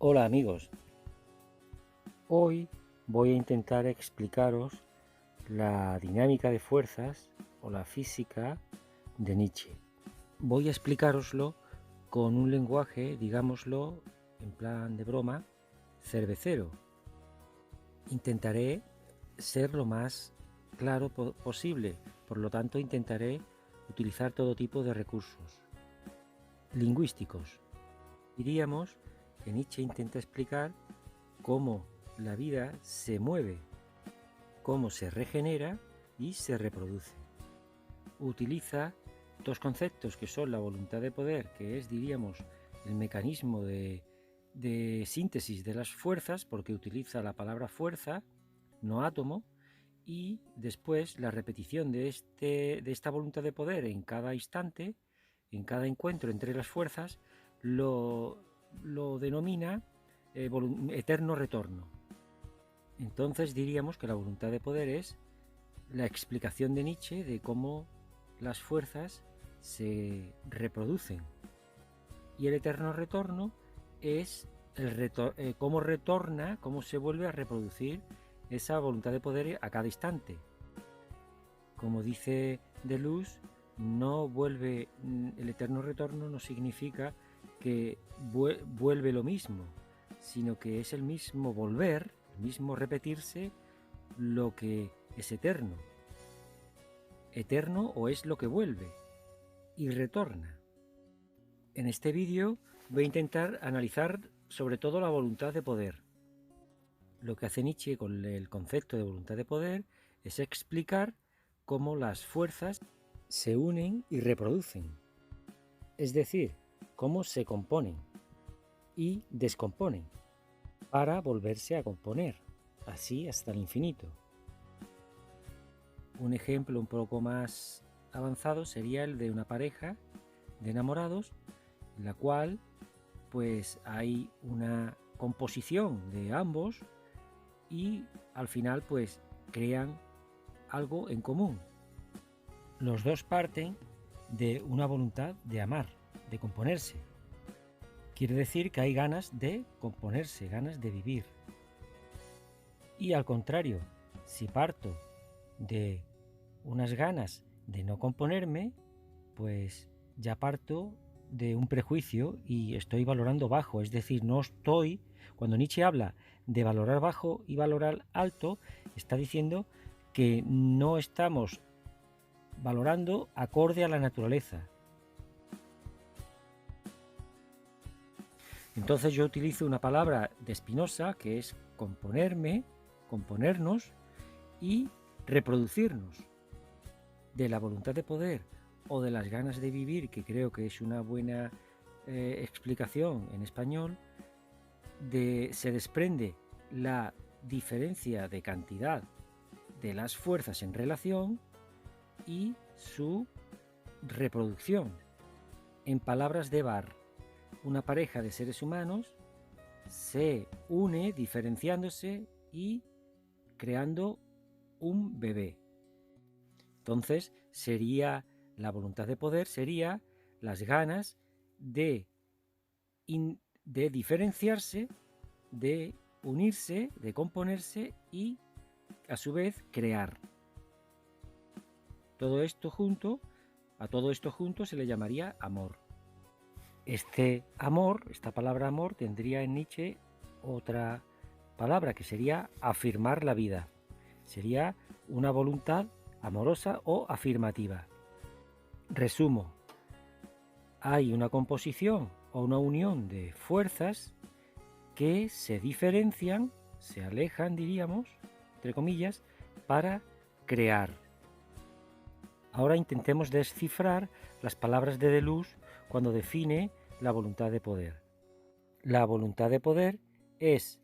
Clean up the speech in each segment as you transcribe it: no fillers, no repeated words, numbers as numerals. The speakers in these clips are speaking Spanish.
Hola amigos, hoy voy a intentar explicaros la dinámica de fuerzas o la física de Nietzsche. Voy a explicároslo con un lenguaje, digámoslo, en plan de broma, cervecero. Intentaré ser lo más claro posible, por lo tanto intentaré utilizar todo tipo de recursos lingüísticos. Diríamos que Nietzsche intenta explicar cómo la vida se mueve, cómo se regenera y se reproduce. Utiliza dos conceptos que son la voluntad de poder, que es, diríamos, el mecanismo de síntesis de las fuerzas, porque utiliza la palabra fuerza, no átomo, y después la repetición de esta voluntad de poder en cada instante, en cada encuentro entre las fuerzas, lo denomina eterno retorno. Entonces diríamos que la voluntad de poder es la explicación de Nietzsche de cómo las fuerzas se reproducen. Y el eterno retorno es cómo retorna, cómo se vuelve a reproducir esa voluntad de poder a cada instante. Como dice Deleuze, no vuelve, el eterno retorno no significa que vuelve lo mismo, sino que es el mismo volver, el mismo repetirse lo que es eterno. Eterno o es lo que vuelve y retorna. En este vídeo voy a intentar analizar sobre todo la voluntad de poder. Lo que hace Nietzsche con el concepto de voluntad de poder es explicar cómo las fuerzas se unen y reproducen. Es decir, cómo se componen y descomponen para volverse a componer, así hasta el infinito. Un ejemplo un poco más avanzado sería el de una pareja de enamorados en la cual pues hay una composición de ambos y al final pues crean algo en común. Los dos parten de una voluntad de amar, de componerse. Quiere decir que hay ganas de componerse, ganas de vivir. Y al contrario, si parto de unas ganas de no componerme, pues ya parto de un prejuicio y estoy valorando bajo, es decir, no estoy, cuando Nietzsche habla de valorar bajo y valorar alto, está diciendo que no estamos valorando acorde a la naturaleza. Entonces yo utilizo una palabra de Spinoza que es componerme, componernos y reproducirnos. De la voluntad de poder o de las ganas de vivir, que creo que es una buena explicación en español, se desprende la diferencia de cantidad de las fuerzas en relación y su reproducción. En palabras de Barr, una pareja de seres humanos se une diferenciándose y creando un bebé. Entonces sería la voluntad de poder, sería las ganas de diferenciarse, de unirse, de componerse y a su vez crear. Todo esto junto, a todo esto junto se le llamaría amor. Este amor, esta palabra amor, tendría en Nietzsche otra palabra que sería afirmar la vida. Sería una voluntad amorosa o afirmativa. Resumo, hay una composición o una unión de fuerzas que se diferencian, se alejan, diríamos, entre comillas, para crear. Ahora intentemos descifrar las palabras de Deleuze cuando define la voluntad de poder. La voluntad de poder es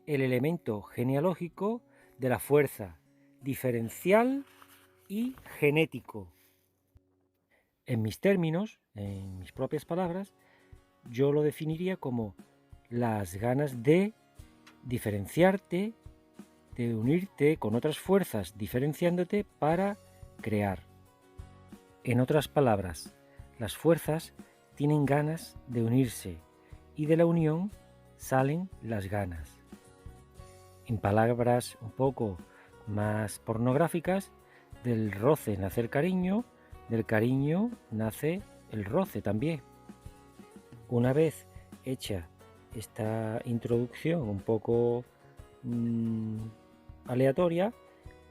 el elemento genealógico de la fuerza diferencial y genético. En mis términos, en mis propias palabras, yo lo definiría como las ganas de diferenciarte, de unirte con otras fuerzas diferenciándote para crear. En otras palabras, las fuerzas tienen ganas de unirse y de la unión salen las ganas. En palabras un poco más pornográficas, del roce nace el cariño, del cariño nace el roce también. Una vez hecha esta introducción un poco aleatoria,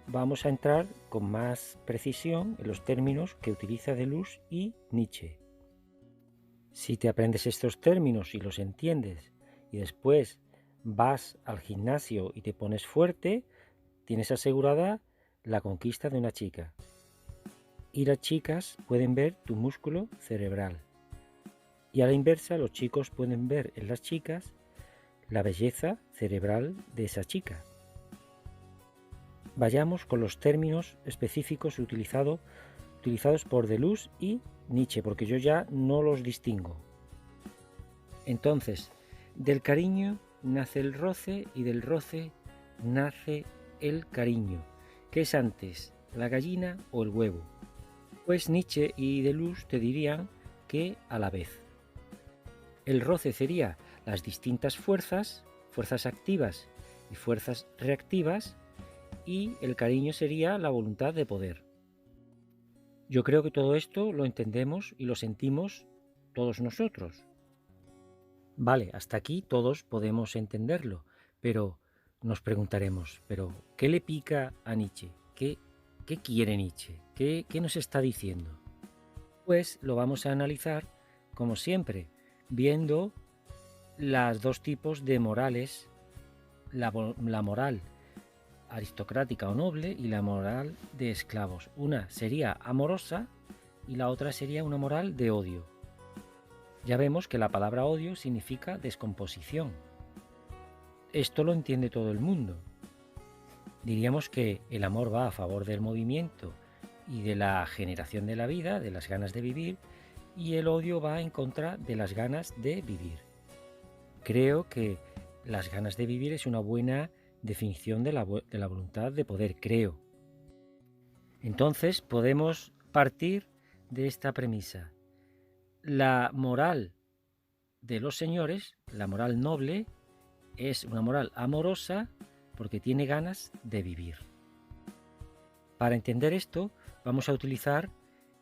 vamos a entrar con más precisión en los términos que utiliza Deleuze y Nietzsche. Si te aprendes estos términos y los entiendes y después vas al gimnasio y te pones fuerte, tienes asegurada la conquista de una chica. Y las chicas pueden ver tu músculo cerebral. Y a la inversa, los chicos pueden ver en las chicas la belleza cerebral de esa chica. Vayamos con los términos específicos utilizados por Deleuze y Nietzsche, porque yo ya no los distingo. Entonces, del cariño nace el roce y del roce nace el cariño. ¿Qué es antes, la gallina o el huevo? Pues Nietzsche y Deleuze te dirían que a la vez. El roce sería las distintas fuerzas activas y fuerzas reactivas, y el cariño sería la voluntad de poder. Yo creo que todo esto lo entendemos y lo sentimos todos nosotros. Vale, hasta aquí todos podemos entenderlo, pero nos preguntaremos, ¿pero qué le pica a Nietzsche? ¿Qué quiere Nietzsche? ¿Qué nos está diciendo? Pues lo vamos a analizar, como siempre, viendo los dos tipos de morales, la moral aristocrática o noble y la moral de esclavos. Una sería amorosa y la otra sería una moral de odio. Ya vemos que la palabra odio significa descomposición. Esto lo entiende todo el mundo. Diríamos que el amor va a favor del movimiento y de la generación de la vida, de las ganas de vivir, y el odio va en contra de las ganas de vivir. Creo que las ganas de vivir es una buena definición de la voluntad de poder, creo. Entonces podemos partir de esta premisa. La moral de los señores, la moral noble, es una moral amorosa porque tiene ganas de vivir. Para entender esto, vamos a utilizar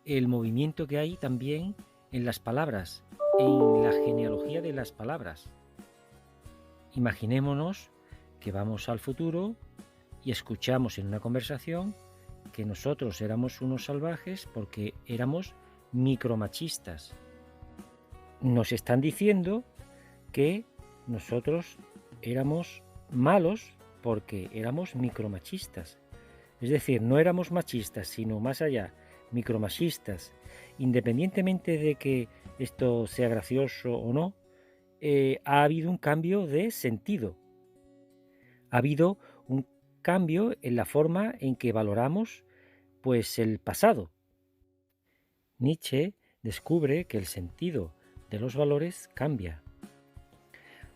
el movimiento que hay también en las palabras, en la genealogía de las palabras. Imaginémonos que vamos al futuro y escuchamos en una conversación que nosotros éramos unos salvajes porque éramos micromachistas. Nos están diciendo que nosotros éramos malos porque éramos micromachistas. Es decir, no éramos machistas, sino más allá, micromachistas. Independientemente de que esto sea gracioso o no, ha habido un cambio de sentido. Ha habido un cambio en la forma en que valoramos pues el pasado. Nietzsche descubre que el sentido de los valores cambia.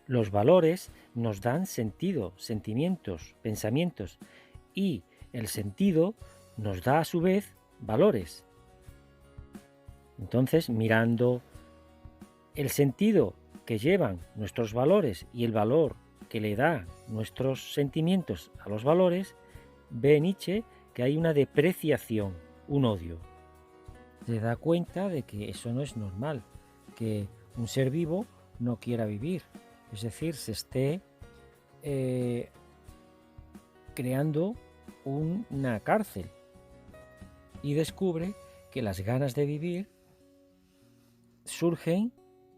Los valores nos dan sentido, sentimientos, pensamientos, y el sentido nos da a su vez valores. Entonces, mirando el sentido que llevan nuestros valores y el valor que le da nuestros sentimientos a los valores, ve Nietzsche que hay una depreciación, un odio. Se da cuenta de que eso no es normal, que un ser vivo no quiera vivir, es decir, se esté creando una cárcel, y descubre que las ganas de vivir surgen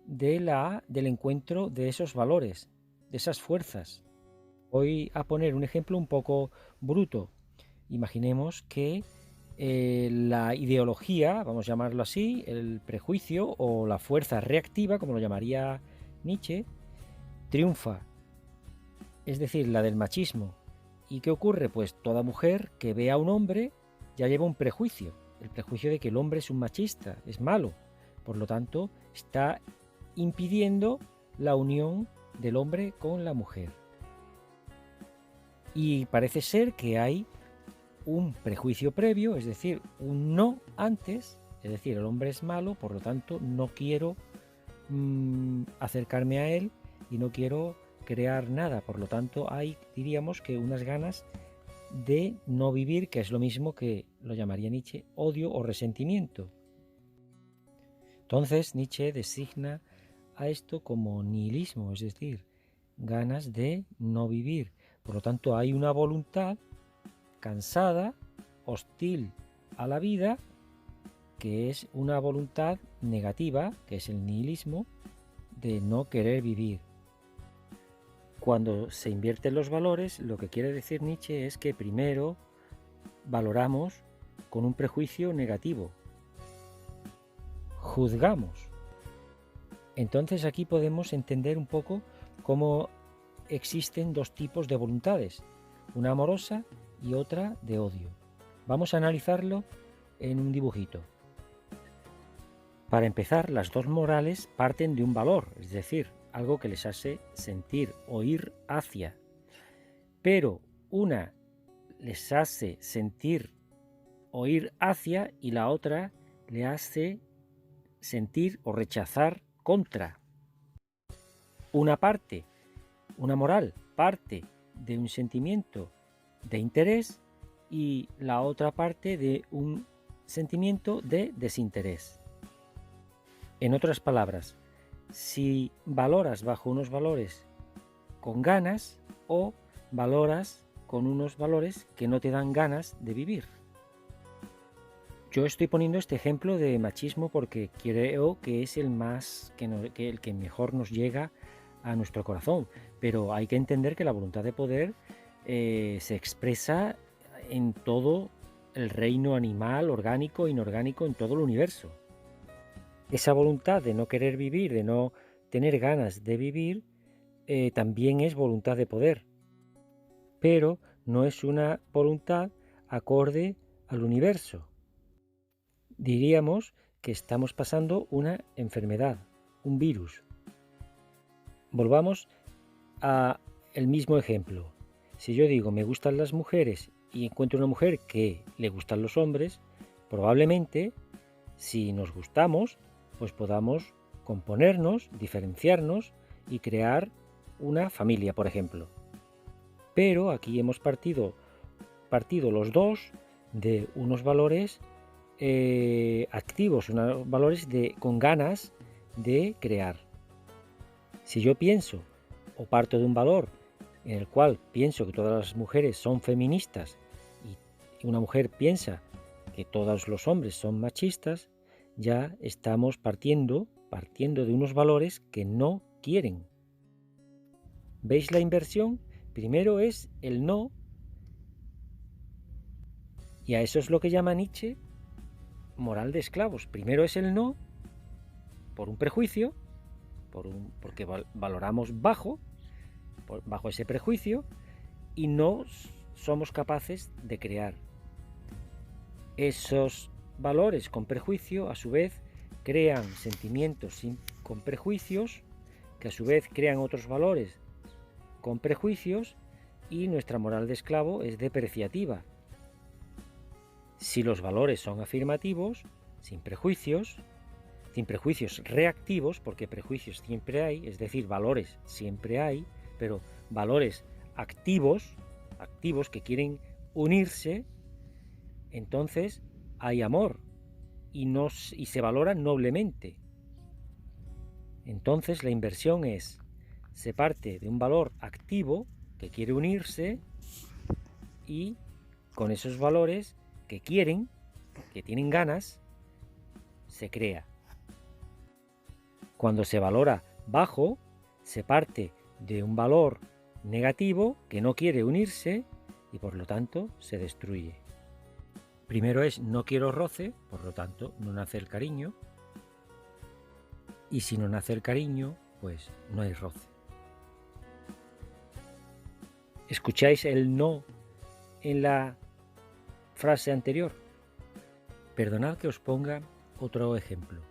del encuentro de esos valores, de esas fuerzas. Voy a poner un ejemplo un poco bruto. Imaginemos que la ideología, vamos a llamarlo así, el prejuicio o la fuerza reactiva, como lo llamaría Nietzsche, triunfa, es decir, la del machismo. ¿Y qué ocurre? Pues toda mujer que ve a un hombre ya lleva un prejuicio, el prejuicio de que el hombre es un machista, es malo. Por lo tanto, está impidiendo la unión del hombre con la mujer. Y parece ser que hay un prejuicio previo, es decir, un no antes, es decir, el hombre es malo, por lo tanto no quiero acercarme a él y no quiero crear nada. Por lo tanto, hay, diríamos, que unas ganas de no vivir, que es lo mismo que lo llamaría Nietzsche odio o resentimiento. Entonces, Nietzsche designa a esto como nihilismo, es decir, ganas de no vivir. Por lo tanto, hay una voluntad cansada, hostil a la vida, que es una voluntad negativa, que es el nihilismo, de no querer vivir. Cuando se invierten los valores, lo que quiere decir Nietzsche es que primero valoramos con un prejuicio negativo, juzgamos. Entonces aquí podemos entender un poco cómo existen dos tipos de voluntades, una amorosa y otra de odio. Vamos a analizarlo en un dibujito. Para empezar, las dos morales parten de un valor, es decir, algo que les hace sentir o ir hacia. Pero una les hace sentir o ir hacia y la otra le hace sentir o rechazar contra. Una parte, una moral, parte de un sentimiento de interés y la otra parte de un sentimiento de desinterés. En otras palabras, si valoras bajo unos valores con ganas o valoras con unos valores que no te dan ganas de vivir. Yo estoy poniendo este ejemplo de machismo porque creo que es el que mejor nos llega a nuestro corazón, pero hay que entender que la voluntad de poder se expresa en todo el reino animal, orgánico, inorgánico, en todo el universo. Esa voluntad de no querer vivir, de no tener ganas de vivir, también es voluntad de poder, pero no es una voluntad acorde al universo. Diríamos que estamos pasando una enfermedad, un virus. Volvamos a el mismo ejemplo. Si yo digo me gustan las mujeres y encuentro una mujer que le gustan los hombres, probablemente si nos gustamos, pues podamos componernos, diferenciarnos y crear una familia, por ejemplo. Pero aquí hemos partido los dos de unos valores activos, unos valores con ganas de crear. Si yo pienso o parto de un valor en el cual pienso que todas las mujeres son feministas y una mujer piensa que todos los hombres son machistas, ya estamos partiendo de unos valores que no quieren. ¿Veis la inversión? Primero es el no, y a eso es lo que llama Nietzsche moral de esclavos. Primero es el no, por un prejuicio, porque valoramos bajo ese prejuicio, y no somos capaces de crear. Esos valores con prejuicio, a su vez, crean sentimientos con prejuicios, que a su vez crean otros valores con prejuicios, y nuestra moral de esclavo es depreciativa. Si los valores son afirmativos, sin prejuicios reactivos, porque prejuicios siempre hay, es decir, valores siempre hay, pero valores activos que quieren unirse, entonces hay amor y se valora noblemente. Entonces la inversión se parte de un valor activo que quiere unirse y con esos valores que quieren, que tienen ganas, se crea. Cuando se valora bajo, se parte de un valor negativo que no quiere unirse y por lo tanto se destruye. Primero es no quiero roce, por lo tanto no nace el cariño, y si no nace el cariño, pues no hay roce. ¿Escucháis el no en la frase anterior? Perdonad que os ponga otro ejemplo.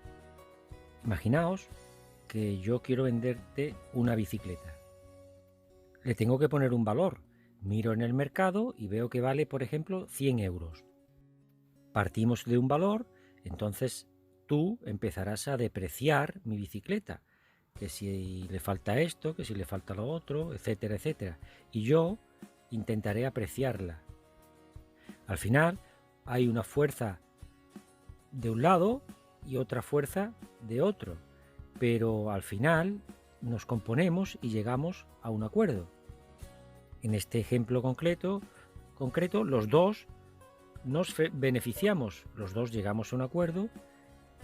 Imaginaos que yo quiero venderte una bicicleta. Le tengo que poner un valor. Miro en el mercado y veo que vale, por ejemplo, 100 euros. Partimos de un valor, entonces tú empezarás a depreciar mi bicicleta que si le falta esto, que si le falta lo otro, etcétera, etcétera. Y yo intentaré apreciarla. Al final hay una fuerza de un lado y otra fuerza de otro, pero al final nos componemos y llegamos a un acuerdo. En este ejemplo concreto, los dos nos beneficiamos, los dos llegamos a un acuerdo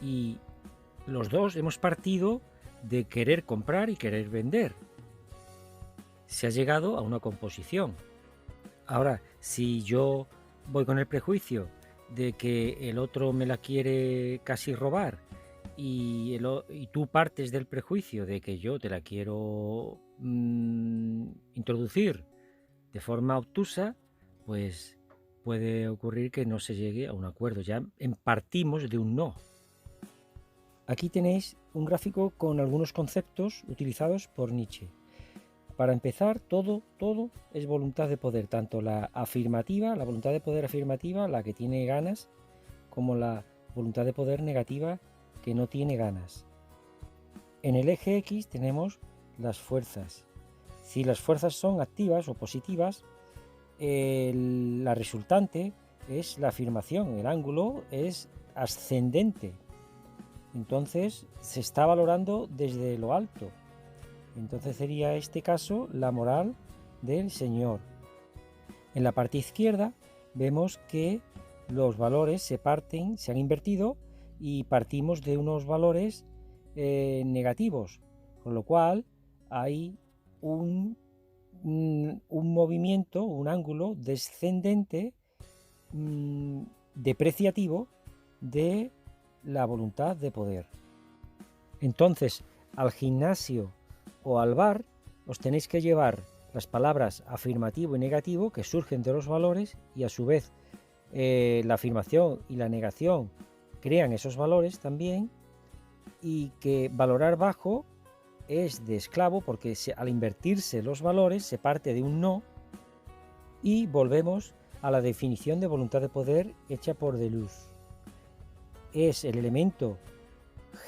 y los dos hemos partido de querer comprar y querer vender. Se ha llegado a una composición. Ahora, si yo voy con el prejuicio de que el otro me la quiere casi robar y tú partes del prejuicio de que yo te la quiero introducir de forma obtusa, pues puede ocurrir que no se llegue a un acuerdo. Ya partimos de un no. Aquí tenéis un gráfico con algunos conceptos utilizados por Nietzsche. Para empezar, todo es voluntad de poder, tanto la afirmativa, la voluntad de poder afirmativa, la que tiene ganas, como la voluntad de poder negativa, que no tiene ganas. En el eje X tenemos las fuerzas. Si las fuerzas son activas o positivas, la resultante es la afirmación, el ángulo es ascendente. Entonces se está valorando desde lo alto. Entonces sería este caso la moral del señor. En la parte izquierda vemos que los valores se han invertido y partimos de unos valores negativos, con lo cual hay un movimiento, un ángulo descendente depreciativo de la voluntad de poder. Entonces, al gimnasio o al bar os tenéis que llevar las palabras afirmativo y negativo que surgen de los valores y a su vez la afirmación y la negación crean esos valores también, y que valorar bajo es de esclavo porque al invertirse los valores se parte de un no y volvemos a la definición de voluntad de poder hecha por Deleuze. Es el elemento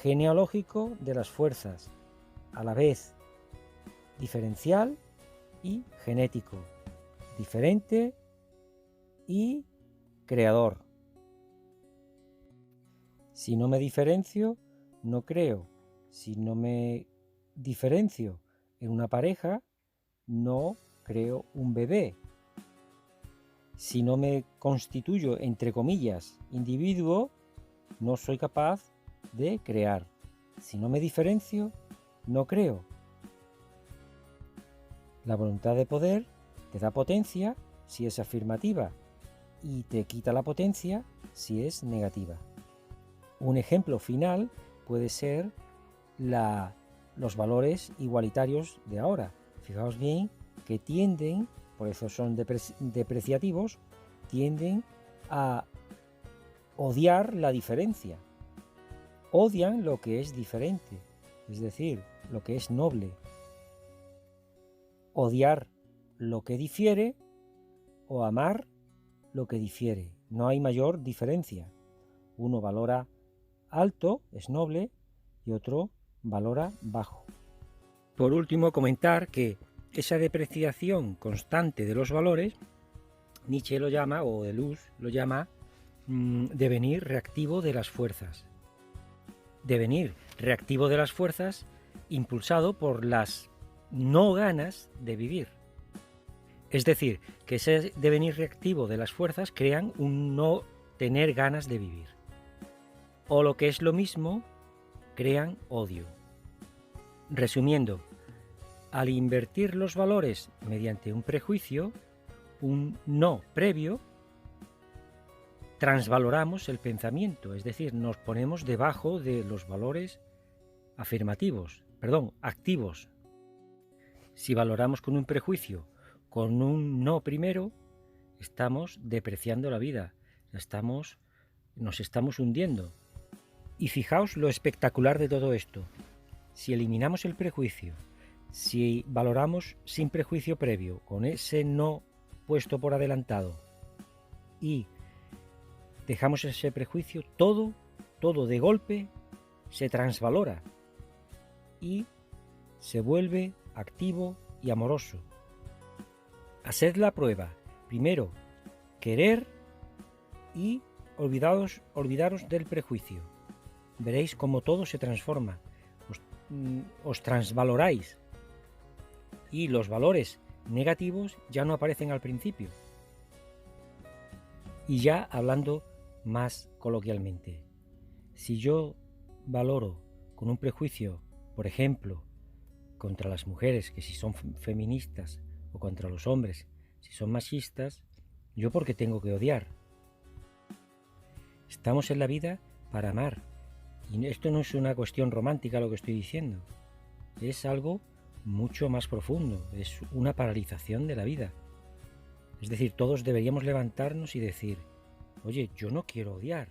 genealógico de las fuerzas, a la vez diferencial y genético, diferente y creador. Si no me diferencio, no creo. Si no me diferencio en una pareja, no creo un bebé. Si no me constituyo, entre comillas, individuo, no soy capaz de crear. Si no me diferencio, no creo. La voluntad de poder te da potencia si es afirmativa y te quita la potencia si es negativa. Un ejemplo final puede ser los valores igualitarios de ahora. Fijaos bien que tienden, por eso son depreciativos, tienden a odiar la diferencia. Odian lo que es diferente, es decir, lo que es noble. Odiar lo que difiere o amar lo que difiere. No hay mayor diferencia. Uno valora alto, es noble, y otro valora bajo. Por último, comentar que esa depreciación constante de los valores, Nietzsche lo llama, o Deleuze lo llama, devenir reactivo de las fuerzas. Devenir reactivo de las fuerzas impulsado por las no ganas de vivir. Es decir, que ese devenir reactivo de las fuerzas crean un no tener ganas de vivir. O lo que es lo mismo, crean odio. Resumiendo, al invertir los valores mediante un prejuicio, un no previo, transvaloramos el pensamiento, es decir, nos ponemos debajo de los valores activos. Si valoramos con un prejuicio, con un no primero, estamos depreciando la vida, nos estamos hundiendo. Y fijaos lo espectacular de todo esto. Si eliminamos el prejuicio, si valoramos sin prejuicio previo, con ese no puesto por adelantado, y dejamos ese prejuicio, todo de golpe se transvalora y se vuelve activo y amoroso. Haced la prueba. Primero, querer y olvidaros del prejuicio. Veréis cómo todo se transforma. Os transvaloráis y los valores negativos ya no aparecen al principio. Y ya hablando más coloquialmente, si yo valoro con un prejuicio, por ejemplo, contra las mujeres, que si son feministas, o contra los hombres, si son machistas, ¿yo por qué tengo que odiar? Estamos en la vida para amar. Y esto no es una cuestión romántica lo que estoy diciendo. Es algo mucho más profundo. Es una paralización de la vida. Es decir, todos deberíamos levantarnos y decir, oye, yo no quiero odiar.